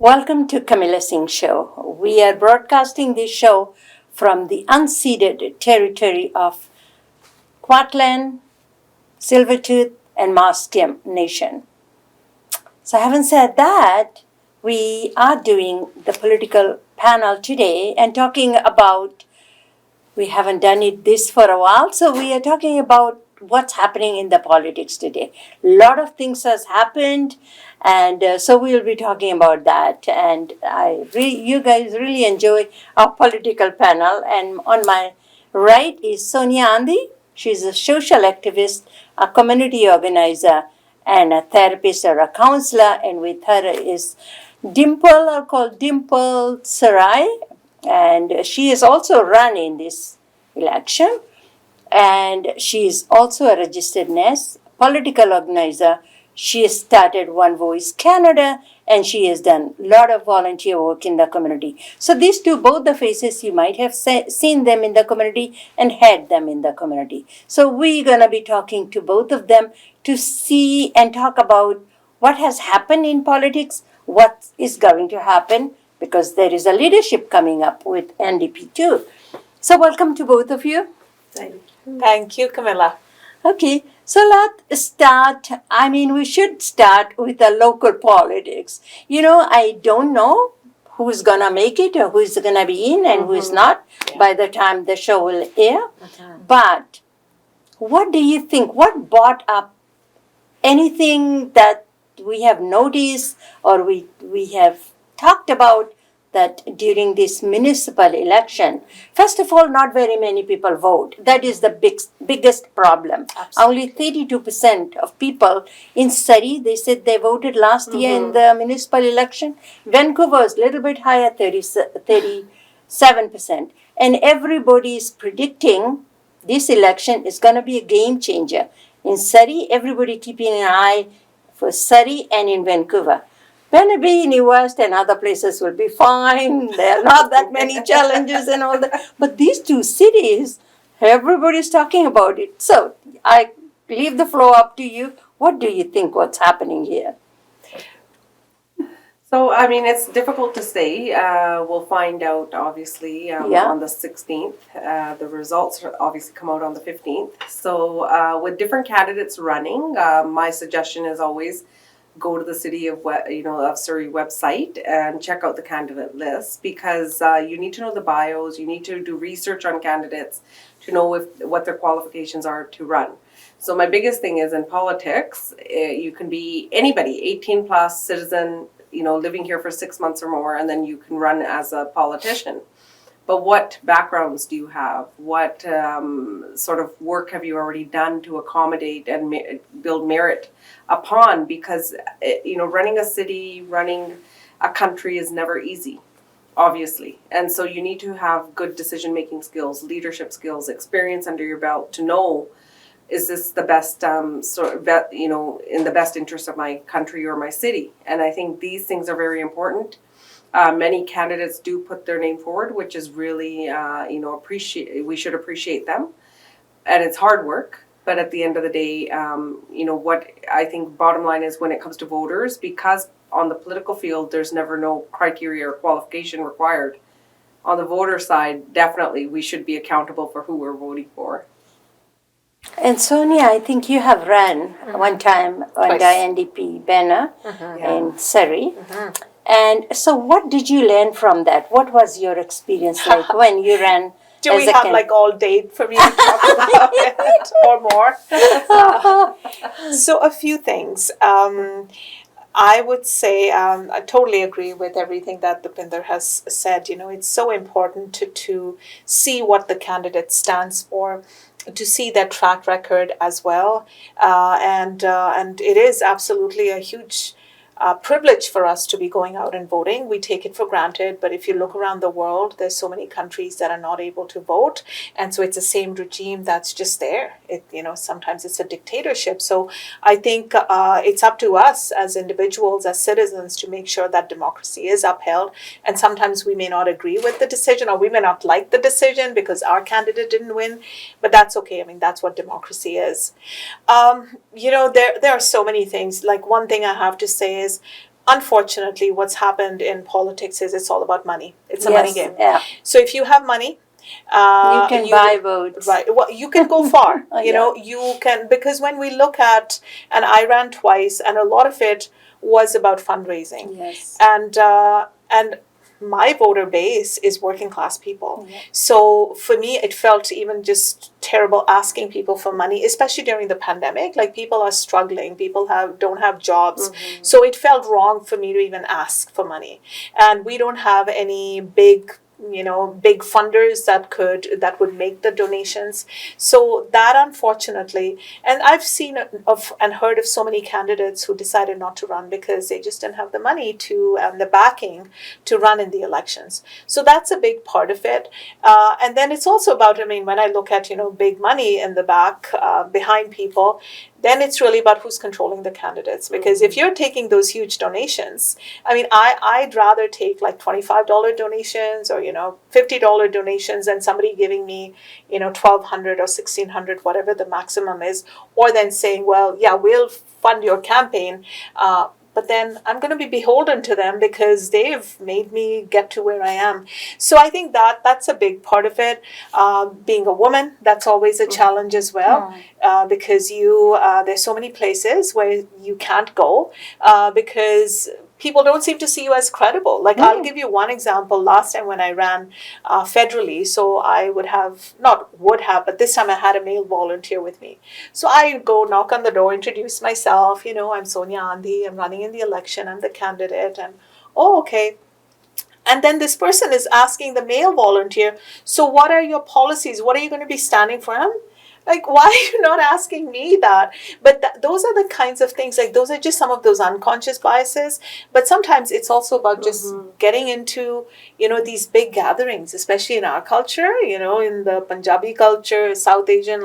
Welcome to Kamilla Singh Show. We are broadcasting this show from the unceded territory of Kwantlen, Silvertooth, and Musqueam Nation. So having said that, we are doing the political panel today and talking about, we haven't done this for a while, so we are talking about what's happening in the politics today. A lot of things has happened, and so we'll be talking about that. And you guys really enjoy our political panel. And on my right is Sonia Andi. She's a social activist, a community organizer, and a therapist or a counselor. And with her is Dimple, or called Dimple Sarai, and she is also run in this election. And she is also a registered nurse, political organizer. She has started One Voice Canada, and she has done a lot of volunteer work in the community. So these two, both the faces, you might have seen them in the community and had them in the community. So we're going to be talking to both of them to see and talk about what has happened in politics, what is going to happen, because there is a leadership coming up with NDP too. So welcome to both of you. Thank you, Kamilla. Okay, so let's start. We should start with the local politics. I don't know who's going to make it or who's going to be in and who's not by the time the show will air. But what do you think? What brought up anything that we have noticed or we have talked about that during this municipal election? First of all, not very many people vote. That is the biggest problem. Absolutely. Only 32% of people in Surrey, they said they voted last year in the municipal election. Vancouver is a little bit higher, 37%. And everybody is predicting this election is going to be a game changer. In Surrey, everybody keeping an eye for Surrey and in Vancouver. Maybe in the West and other places will be fine. There are not that many challenges and all that. But these two cities, everybody's talking about it. So I leave the floor up to you. What do you think what's happening here? So, it's difficult to say. We'll find out, obviously, on the 16th. The results obviously come out on the 15th. So, with different candidates running, my suggestion is always go to the City of Surrey website and check out the candidate list, because you need to know the bios, you need to do research on candidates to know what their qualifications are to run. So my biggest thing is in politics, you can be anybody, 18 plus citizen, living here for 6 months or more, and then you can run as a politician. But what backgrounds do you have? What sort of work have you already done to accommodate and build merit upon? Because, running a city, running a country is never easy, obviously. And so you need to have good decision-making skills, leadership skills, experience under your belt to know, is this the best, in the best interest of my country or my city? And I think these things are very important. Many candidates do put their name forward, which is really, we should appreciate them. And it's hard work, but at the end of the day, what I think bottom line is when it comes to voters, because on the political field, there's never no criteria or qualification required. On the voter side, definitely, we should be accountable for who we're voting for. And Sonia, I think you have run one time on the NDP banner in Surrey. And so what did you learn from that? What was your experience like when you ran? Do we have all day for me to talk about it or more? So a few things. I would say I totally agree with everything that Deepinder has said. It's so important to see what the candidate stands for, to see their track record as well. And it is absolutely a huge privilege for us to be going out and voting. We take it for granted, but if you look around the world, there's so many countries that are not able to vote, and so it's the same regime that's just there. Sometimes it's a dictatorship. So I think it's up to us as individuals, as citizens, to make sure that democracy is upheld. And sometimes we may not agree with the decision, or we may not like the decision because our candidate didn't win, but that's okay. That's what democracy is. There are so many things. Like, one thing I have to say is, unfortunately, what's happened in politics is it's all about money. It's a money game. Yeah. So if you have money, you can buy votes. Right. Well, you can go far. You Yeah. know, you can, because when we look at, and I ran twice, and a lot of it was about fundraising. Yes. And my voter base is working class people. Yeah. So for me, it felt even just terrible asking people for money, especially during the pandemic. Like, people are struggling, people don't have jobs. Mm-hmm. So it felt wrong for me to even ask for money. And we don't have any big funders that would make the donations. So that, unfortunately, and I've seen and heard of so many candidates who decided not to run because they just didn't have the money and the backing to run in the elections. So that's a big part of it. And then it's also about, when I look at, big money in the back, behind people, then it's really about who's controlling the candidates. Because if you're taking those huge donations, I'd rather take like $25 donations or, $50 donations than somebody giving me, $1,200 or $1,600, whatever the maximum is, or then saying, well, yeah, we'll fund your campaign. But then I'm going to be beholden to them because they've made me get to where I am. So I think that's a big part of it. Being a woman, that's always a challenge as well, because there's so many places where you can't go because people don't seem to see you as credible. Like, I'll give you one example. Last time when I ran federally, so I but this time I had a male volunteer with me. So I go knock on the door, introduce myself, I'm Sonia Andhi, I'm running in the election, I'm the candidate, and okay. And then this person is asking the male volunteer, so what are your policies? What are you going to be standing for? Like, why are you not asking me that? But those are the kinds of things, like, those are just some of those unconscious biases. But sometimes it's also about just getting into, these big gatherings, especially in our culture, in the Punjabi culture, South Asian,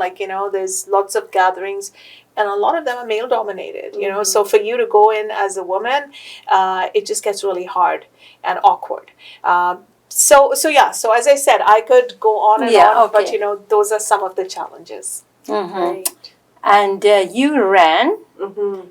there's lots of gatherings. And a lot of them are male dominated, So for you to go in as a woman, it just gets really hard and awkward. So as I said, I could go on and on, okay. but those are some of the challenges. Mm-hmm. Right. And you ran,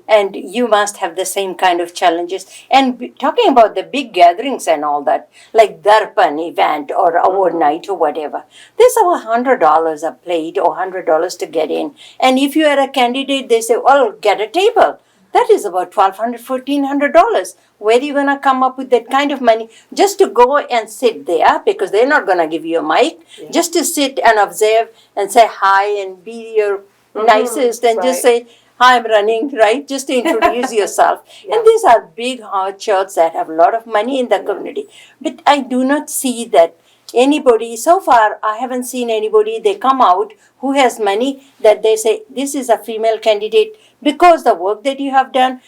and you must have the same kind of challenges. And talking about the big gatherings and all that, like Darpan event or award night or whatever, there's about $100 a plate or $100 to get in. And if you are a candidate, they say, well, get a table. That is about $1,200, $1,400. Where are you going to come up with that kind of money just to go and sit there, because they're not going to give you a mic, just to sit and observe and say hi and be your nicest and just say, hi, I'm running, right? Just to introduce yourself. And these are big churches that have a lot of money in the community. But I do not see that anybody, so far, I haven't seen anybody, they come out who has money that they say, this is a female candidate because the work that you have done,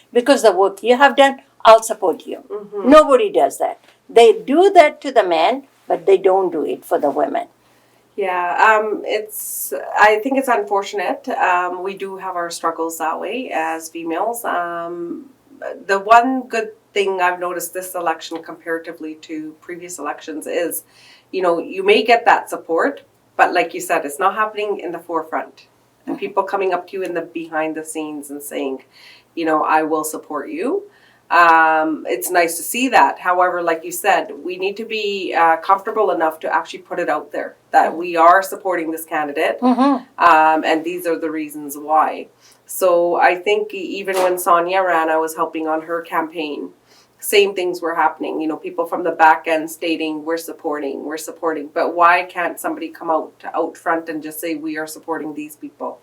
I'll support you. Nobody does that. They do that to the men, but they don't do it for the women. Yeah, I think it's unfortunate. We do have our struggles that way as females. The one good thing I've noticed this election comparatively to previous elections is, you may get that support, but like you said, it's not happening in the forefront. And people coming up to you in the behind the scenes and saying, I will support you. It's nice to see that. However, like you said, we need to be comfortable enough to actually put it out there that we are supporting this candidate, and these are the reasons why. So I think even when Sonia ran, I was helping on her campaign. Same things were happening. People from the back end stating, we're supporting. But why can't somebody come out front and just say, we are supporting these people?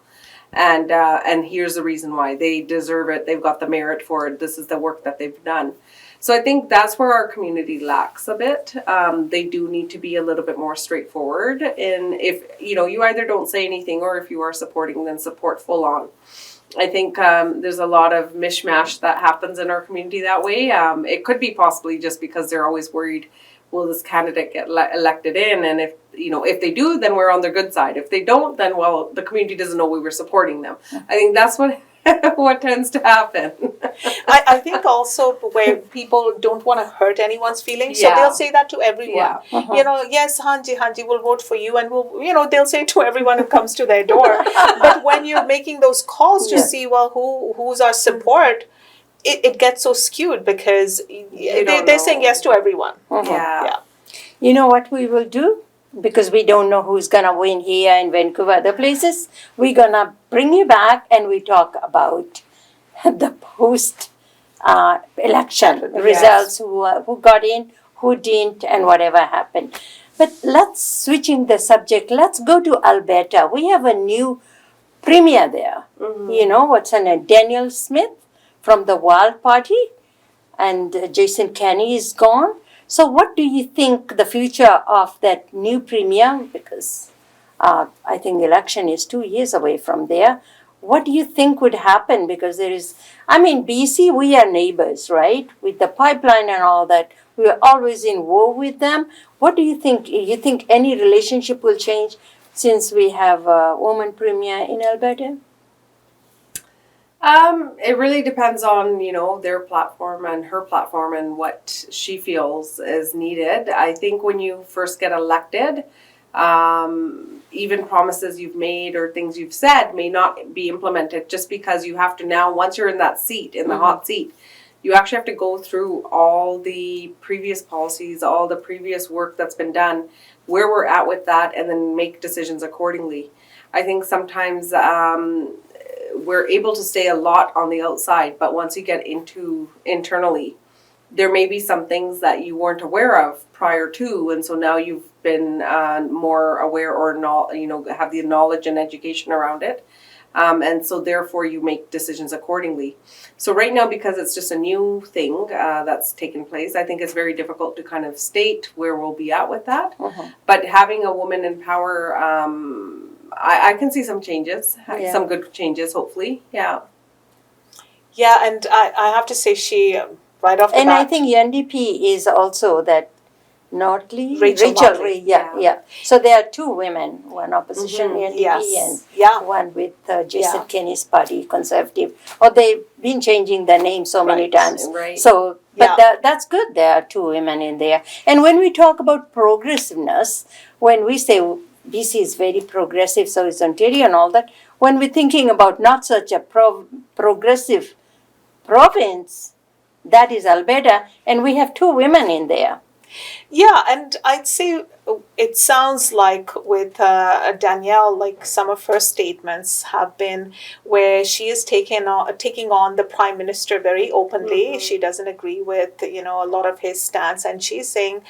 And here's the reason why. They deserve it. They've got the merit for it. This is the work that they've done. So I think that's where our community lacks a bit. They do need to be a little bit more straightforward. And if, you either don't say anything, or if you are supporting, then support full on. I think there's a lot of mishmash that happens in our community that way. It could be possibly just because they're always worried, will this candidate get elected in? And if they do, then we're on their good side. If they don't, then, well, the community doesn't know we were supporting them. I think that's what tends to happen. I think also where people don't want to hurt anyone's feelings, so they'll say that to everyone. Yes, Hanji, we'll vote for you, and they'll say to everyone who comes to their door. But when you're making those calls to see, well, who's our support, it gets so skewed because they're saying yes to everyone. Yeah. You know what we will do? Because we don't know who's going to win here in Vancouver, other places, we're going to bring you back and we talk about the post election results, who got in, who didn't, and whatever happened. But switching the subject, let's go to Alberta. We have a new premier there. You know, what's her name? Danielle Smith from the Wild Party, and Jason Kenney is gone. So what do you think the future of that new premier, because I think the election is 2 years away from there, what do you think would happen? Because there is, BC, we are neighbors, right? With the pipeline and all that, we are always in war with them. What do you think? You think any relationship will change since we have a woman premier in Alberta? It really depends on, their platform and her platform and what she feels is needed. I think when you first get elected, even promises you've made or things you've said may not be implemented, just because you have to now, once you're in that seat, in the hot seat, you actually have to go through all the previous policies, all the previous work that's been done, where we're at with that, and then make decisions accordingly. I think sometimes we're able to say a lot on the outside, but once you get into internally, there may be some things that you weren't aware of prior to, and so now you've been more aware or not, have the knowledge and education around it, and so therefore you make decisions accordingly. So right now, because it's just a new thing that's taken place, I think it's very difficult to kind of state where we'll be at with that. But having a woman in power, I can see some changes, some good changes, hopefully. Yeah, and I have to say she, right off the bat. And I think NDP is also that Notley? Rachel Notley, yeah. So there are two women, one opposition NDP and one with Jason Kenney's party, Conservative. Or they've been changing their name so many times. Right. So, but that's good, there are two women in there. And when we talk about progressiveness, when we say BC is very progressive, so is Ontario and all that, when we're thinking about not such a progressive province, that is Alberta, and we have two women in there. Yeah, and I'd say it sounds like with Danielle, like some of her statements have been where she is taking on the Prime Minister very openly. She doesn't agree with, a lot of his stance, and she's saying,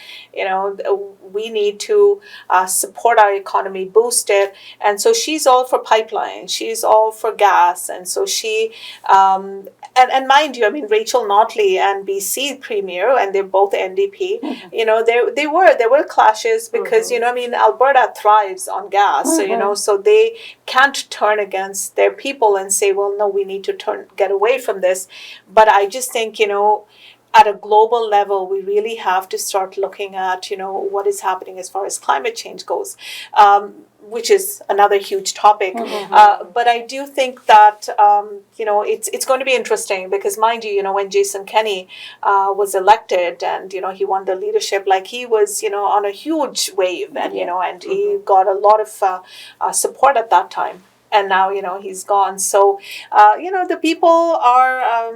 we need to support our economy, boost it. And so she's all for pipeline, she's all for gas, and so she, and mind you, Rachel Notley and BC Premier, and they're both NDP, there were clashes because, Alberta thrives on gas, so they can't turn against their people and say, well, no, we need to get away from this. But I just think, at a global level, we really have to start looking at, what is happening as far as climate change goes, which is another huge topic. But I do think that, it's going to be interesting because, mind you, when Jason Kenney was elected and, he won the leadership, like he was, on a huge wave and, and he got a lot of support at that time. And now, he's gone. So, the people are...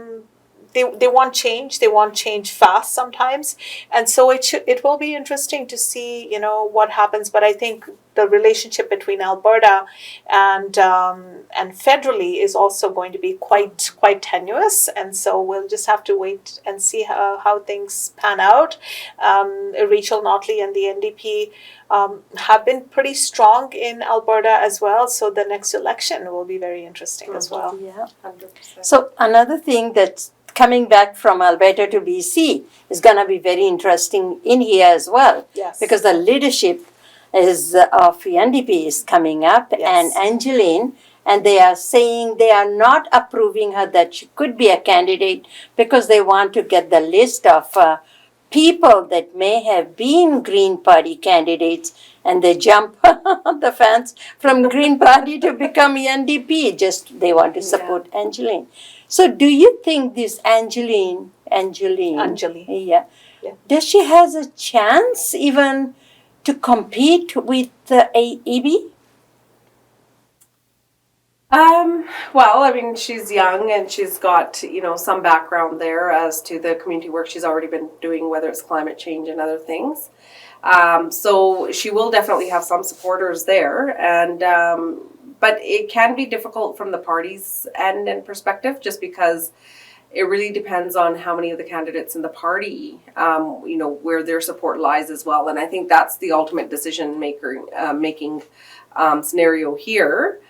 They want change. They want change fast sometimes, and so it will be interesting to see what happens. But I think the relationship between Alberta and federally is also going to be quite tenuous, and so we'll just have to wait and see how things pan out. Rachel Notley and the NDP have been pretty strong in Alberta as well, so the next election will be very interesting as well. Yeah, 100%. So another thing that's coming back from Alberta to BC is going to be very interesting in here as well. Yes. Because the leadership of NDP is coming up, and Angeline, and they are saying they are not approving her that she could be a candidate because they want to get the list of people that may have been Green Party candidates, and they jump the fence from Green Party to become NDP. Just they want to support Angeline. So do you think this Angeline, does she has a chance even to compete with AB? Well, I mean, she's young and she's got, some background there as to the community work she's already been doing, whether it's climate change and other things. So she will definitely have some supporters there, and but it can be difficult from the party's end and perspective, just because it really depends on how many of the candidates in the party, where their support lies as well. And I think that's the ultimate decision making scenario here.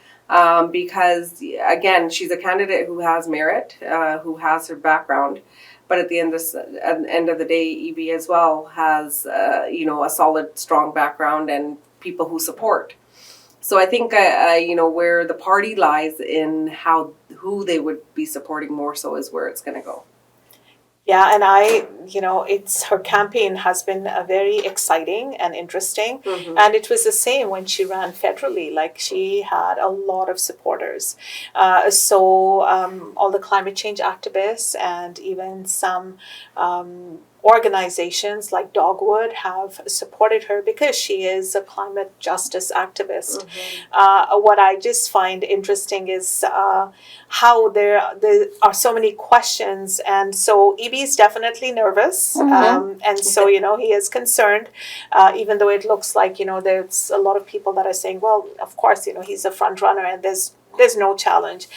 Because again, she's a candidate who has merit, who has her background, but at the end of the day, EB as well has a solid, strong background and people who support. So I think where the party lies in who they would be supporting more so is where it's going to go. Yeah, and it's her campaign has been very exciting and interesting. Mm-hmm. And it was the same when she ran federally. Like, she had a lot of supporters. So all the climate change activists and even some organizations like Dogwood have supported her because she is a climate justice activist. Mm-hmm. What I just find interesting is how there are so many questions, and so EB is definitely nervous, and so he is concerned, even though it looks like there's a lot of people that are saying, well, of course he's a front runner and there's no challenge.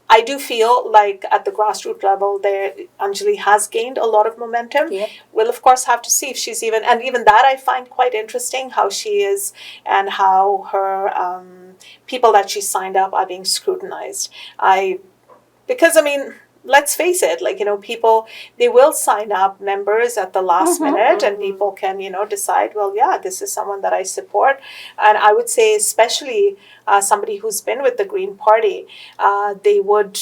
I do feel like at the grassroots level, there Anjali has gained a lot of momentum. Yeah. We'll of course have to see if she's even that I find quite interesting, how she is and how her people that she signed up are being scrutinized. Because let's face it, people, they will sign up members at the last minute, and people can, decide, well, yeah, this is someone that I support. And I would say, especially somebody who's been with the Green Party, they would,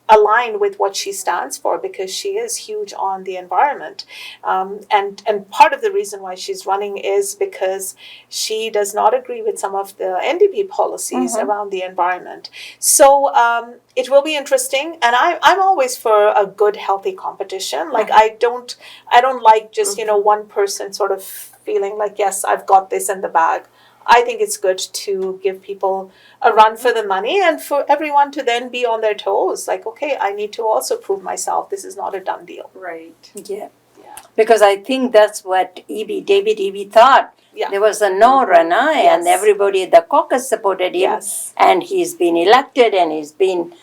align with what she stands for, because she is huge on the environment. And part of the reason why she's running is because she does not agree with some of the NDP policies around the environment. So it will be interesting, and I'm always for a good, healthy competition. Like, I don't like just one person sort of feeling like, yes, I've got this in the bag. I think it's good to give people a run for the money and for everyone to then be on their toes. Like, okay, I need to also prove myself. This is not a done deal. Right. Yeah. Because I think that's what David Eby thought. Yeah. There was a no runner, and everybody at the caucus supported him. Yes. And he's been elected, and he's been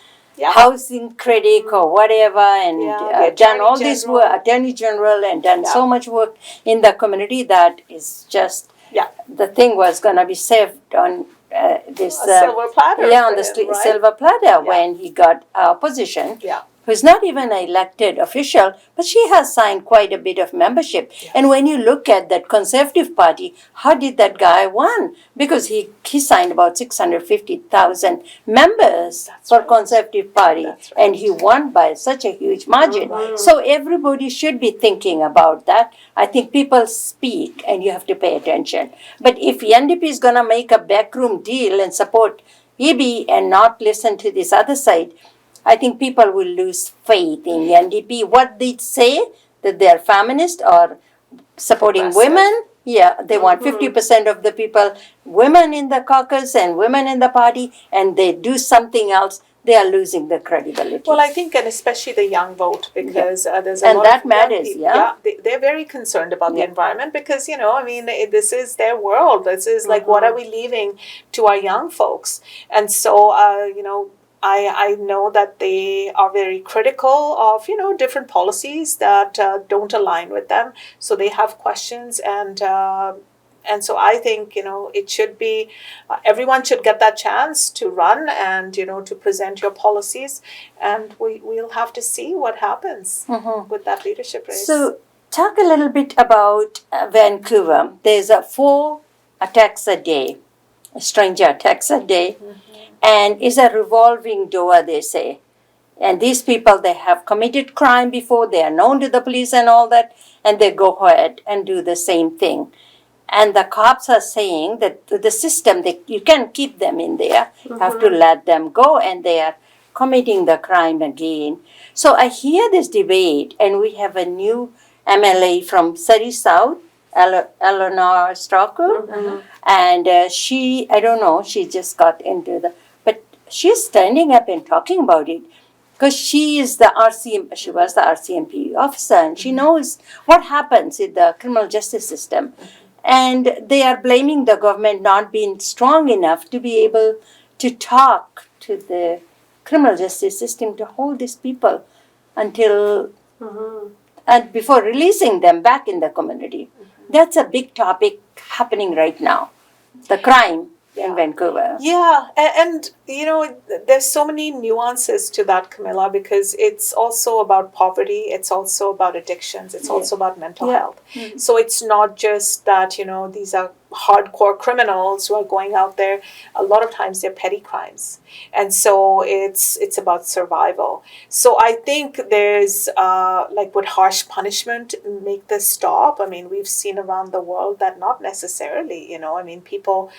housing critic or whatever, and done all this work, Attorney General, and done so much work in the community that is just... The thing was going to be saved on this silver platter. On the silver platter when he got opposition. Who's not even an elected official, but she has signed quite a bit of membership. And when you look at that Conservative Party, how did that guy won? Because he signed about 650,000 members for Conservative Party, and he won by such a huge margin. So everybody should be thinking about that. I think people speak, and you have to pay attention. But if NDP is going to make a backroom deal and support EB and not listen to this other side, I think people will lose faith in the NDP. What they say, that they're feminist or supporting women. Yeah, they want 50% of the people, women in the caucus and women in the party, and they do something else, they are losing the credibility. Well, I think, and especially the young vote, because there's a and lot that of matters, young people. They're very concerned about the environment, because, this is their world. This is like, what are we leaving to our young folks? And so, I know that they are very critical of, different policies that don't align with them. So they have questions, and so I think, it should be, everyone should get that chance to run and, to present your policies. And we'll have to see what happens with that leadership race. So talk a little bit about Vancouver. There's 4 attacks a day, stranger attacks a day. And it's a revolving door, they say. And these people, they have committed crime before, they are known to the police and all that, and they go ahead and do the same thing. And the cops are saying that the system, you can't keep them in there, you have to let them go, and they are committing the crime again. So I hear this debate, and we have a new MLA from Surrey South, Eleanor Stalker, and she, I don't know, she just got into the... But she's standing up and talking about it because she was the RCMP officer, and she knows what happens in the criminal justice system. And they are blaming the government not being strong enough to be able to talk to the criminal justice system to hold these people until and before releasing them back in the community. That's a big topic happening right now. The crime in Vancouver. Yeah, and there's so many nuances to that, Kamilla, because it's also about poverty, it's also about addictions, it's also about mental health. So it's not just that, these are hardcore criminals who are going out there. A lot of times they're petty crimes. And so it's about survival. So I think there's, would harsh punishment make this stop? I mean, we've seen around the world that not necessarily, people,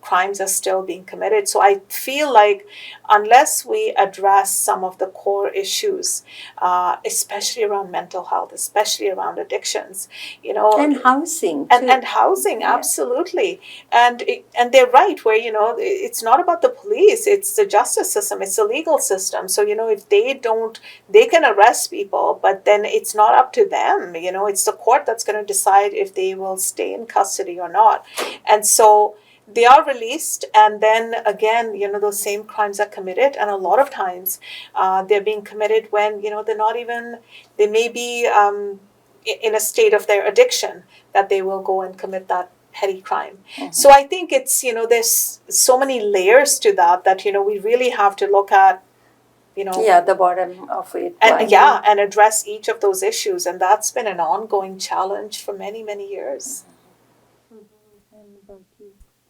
crimes are still being committed. So I feel like unless we address some of the core issues, especially around mental health, especially around addictions, and housing too. And housing, absolutely. And they're right where, it's not about the police, it's the justice system, it's the legal system. So, if they can arrest people, but then it's not up to them, it's the court that's going to decide if they will stay in custody or not. And so they are released, and then again, those same crimes are committed, and a lot of times they're being committed when, they're not even, they may be in a state of their addiction that they will go and commit that petty crime. So I think it's, there's so many layers to that, we really have to look at, the bottom of it. And address each of those issues, and that's been an ongoing challenge for many, many years.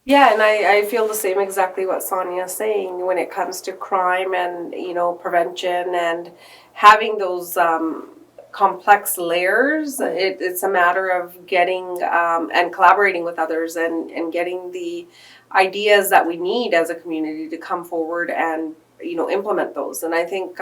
Yeah, and I feel the same exactly what Sonia's saying when it comes to crime and, prevention and having those complex layers. It's a matter of getting and collaborating with others and getting the ideas that we need as a community to come forward and, implement those. And I think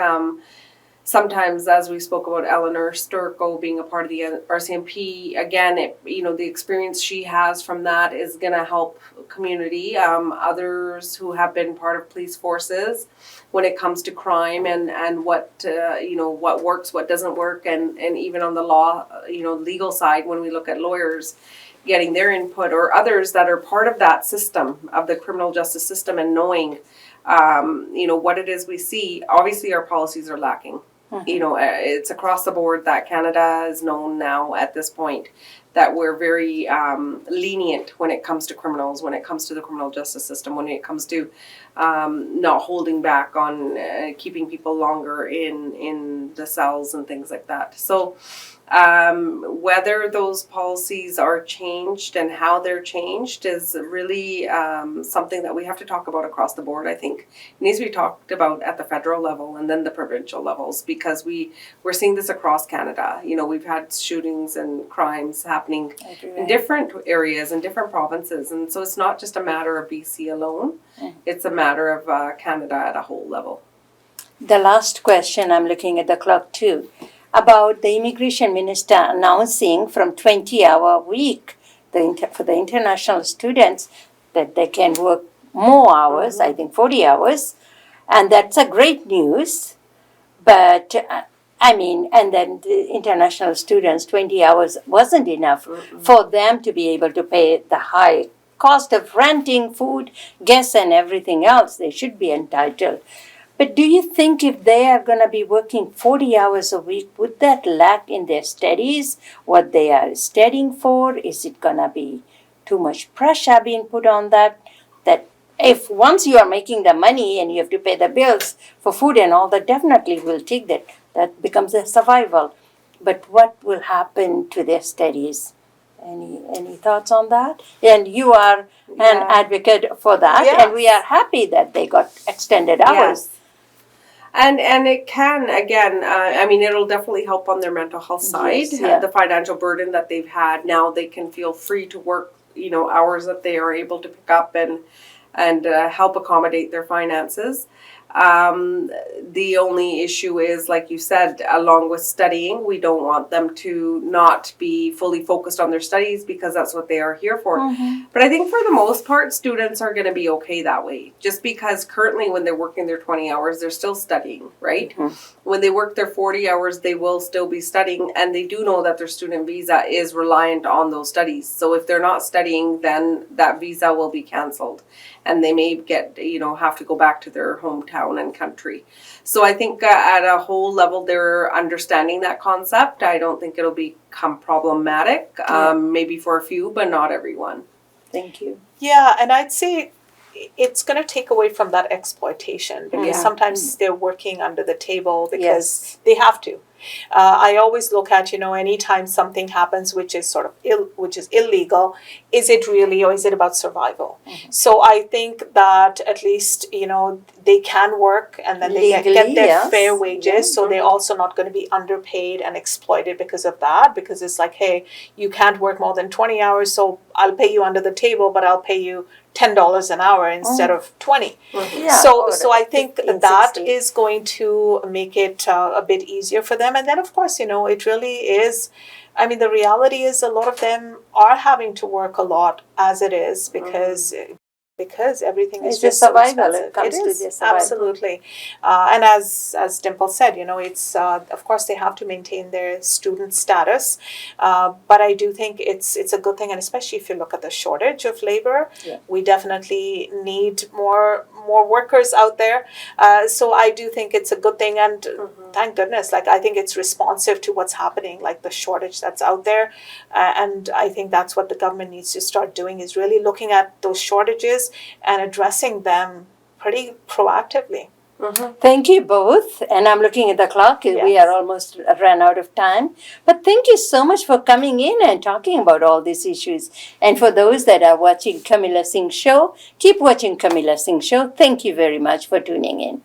sometimes, as we spoke about Eleanor Sturko being a part of the RCMP, again, the experience she has from that is going to help community, others who have been part of police forces when it comes to crime and what, what works, what doesn't work, and even on the law, legal side, when we look at lawyers getting their input or others that are part of that system, of the criminal justice system, and knowing, what it is we see. Obviously, our policies are lacking. It's across the board that Canada is known now at this point that we're very lenient when it comes to criminals, when it comes to the criminal justice system, when it comes to not holding back on keeping people longer in the cells and things like that. So whether those policies are changed and how they're changed is really something that we have to talk about across the board. I think it needs to be talked about at the federal level and then the provincial levels, because we're seeing this across Canada. We've had shootings and crimes happening in different areas in different provinces, and so it's not just a matter of BC alone. It's a matter of Canada at a whole level. The last question, I'm looking at the clock too, about the immigration minister announcing from 20-hour week for the international students that they can work more hours, I think 40 hours, and that's a great news. But and then the international students, 20 hours wasn't enough for them to be able to pay the high cost of renting, food, gas, and everything else. They should be entitled. But do you think if they are going to be working 40 hours a week, would that lack in their studies, what they are studying for? Is it going to be too much pressure being put on that? That if once you are making the money and you have to pay the bills for food and all that, definitely will take that. That becomes a survival. But what will happen to their studies? Any thoughts on that? And you are an advocate for that, and we are happy that they got extended hours. Yes. And it can, again, it'll definitely help on their mental health side. Yes, the financial burden that they've had. Now they can feel free to work, hours that they are able to pick up and help accommodate their finances. The only issue is, like you said, along with studying, we don't want them to not be fully focused on their studies because that's what they are here for. But I think for the most part, students are going to be okay that way. Just because currently when they're working their 20 hours, they're still studying, right? When they work their 40 hours, they will still be studying, and they do know that their student visa is reliant on those studies. So if they're not studying, then that visa will be canceled, and they may get, have to go back to their hometown and country. So I think at a whole level, they're understanding that concept. I don't think it'll become problematic, maybe for a few, but not everyone. Thank you. Yeah, and I'd say it's going to take away from that exploitation because sometimes they're working under the table because they have to. I always look at, anytime something happens which is sort of which is illegal, is it really, or is it about survival? So I think that at least, they can work and then they get their fair wages. So they're also not going to be underpaid and exploited because of that, because it's like, hey, you can't work more than 20 hours, so I'll pay you under the table, but I'll pay you $10 an hour instead of 20. So I think 15, that 16. Is going to make it a bit easier for them. And then, of course, it really is. I mean, the reality is a lot of them are having to work a lot as it is because everything is just survival. So it comes it to is, the survival. absolutely. And as Dimple said, it's of course they have to maintain their student status, but I do think it's a good thing, and especially if you look at the shortage of labor, we definitely need more workers out there. So I do think it's a good thing, and thank goodness, I think it's responsive to what's happening, the shortage that's out there, and I think that's what the government needs to start doing, is really looking at those shortages and addressing them pretty proactively. Thank you both. And I'm looking at the clock. We are almost run out of time. But thank you so much for coming in and talking about all these issues. And for those that are watching Kamilla Singh Show, keep watching Kamilla Singh Show. Thank you very much for tuning in.